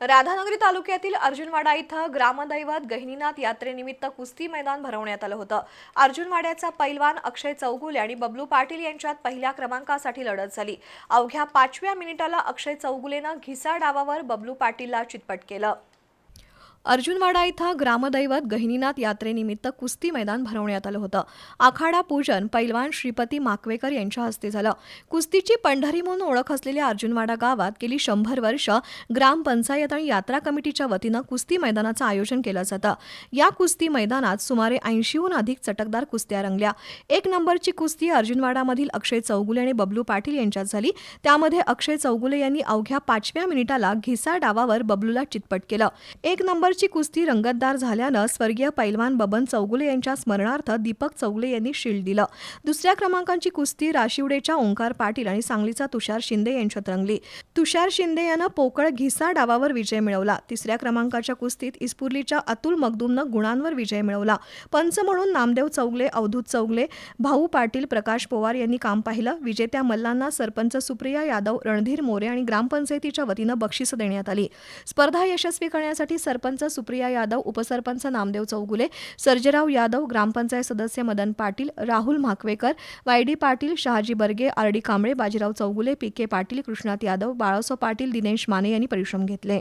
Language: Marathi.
राधानगरी तालुक्यातील अर्जुनवाडा इथं ग्रामदैवत गहिनीनाथ यात्रेनिमित्त कुस्ती मैदान भरवण्यात आलं होतं। अर्जुनवाड्याचा पैलवान अक्षय चौगुले आणि बबलू पाटील यांच्यात पहिल्या क्रमांकासाठी लढत झाली। अवघ्या 5व्या मिनिटाला अक्षय चौगुलेनं घिसा डावावर बबलू पाटीलला चितपट केलं। अर्जुनवाडा इथं ग्रामदैवत गहिनीनाथ यात्रेनिमित्त कुस्ती मैदान भरवण्यात आलं होतं। आखाडा पूजन पैलवान श्रीपती माकवेकर यांच्या हस्ते झालं। कुस्तीची पंढरी म्हणून ओळख असलेल्या अर्जुनवाडा गावात गेली 100 वर्ष ग्रामपंचायत आणि यात्रा कमिटीच्या वतीनं कुस्ती मैदानाचं आयोजन केलं जातं। या कुस्ती मैदानात सुमारे 80हून अधिक चटकदार कुस्त्या रंगल्या। 1 नंबरची कुस्ती अर्जुनवाडामधील अक्षय चौगुले आणि बबलू पाटील यांच्यात झाली। त्यामध्ये अक्षय चौगुले यांनी अवघ्या 5व्या मिनिटाला घिसा डावावर बबलूला चितपट केलं। 1 नंबर ची कुस्ती रंगतदार झाल्यानं स्वर्गीय पैलवान बबन चौगुले यांच्या स्मरणार्थ दीपक चौगुले यांनी शील्ड दिलं। दुसऱ्या क्रमांकाची कुस्ती राशिवडेच्या ओंकार पाटील आणि सांगलीचा तुषार शिंदे यांच्यात रंगली। तुषार शिंदे यानं पोकळ घिसा डावावर विजय मिळवला। तिसऱ्या क्रमांकाच्या कुस्तीत इस्पुर्लीच्या अतुल मगदूमनं गुणांवर विजय मिळवला। पंच म्हणून नामदेव चौगुले, अवधूत चौगुले, भाऊ पाटील, प्रकाश पवार यांनी काम पाहिलं। विजेत्या मल्लांना सरपंच सुप्रिया यादव, रणधीर मोरे आणि ग्रामपंचायतीच्या वतीनं बक्षीस देण्यात आली। स्पर्धा यशस्वी करण्यासाठी सरपंच सुप्रिया यादव, उपसरपंच नामदेव चौगुले, सर्जेराव यादव, ग्रामपंचायत सदस्य मदन पाटील, राहुल माकवेकर, वायडी पाटील, शहाजी बर्गे, आरडी कांबळे, बाजीराव चौगुले, पीके पाटील, कृष्णात यादव, बाळासो पाटील, दिनेश माने यांनी परिश्रम घेतले।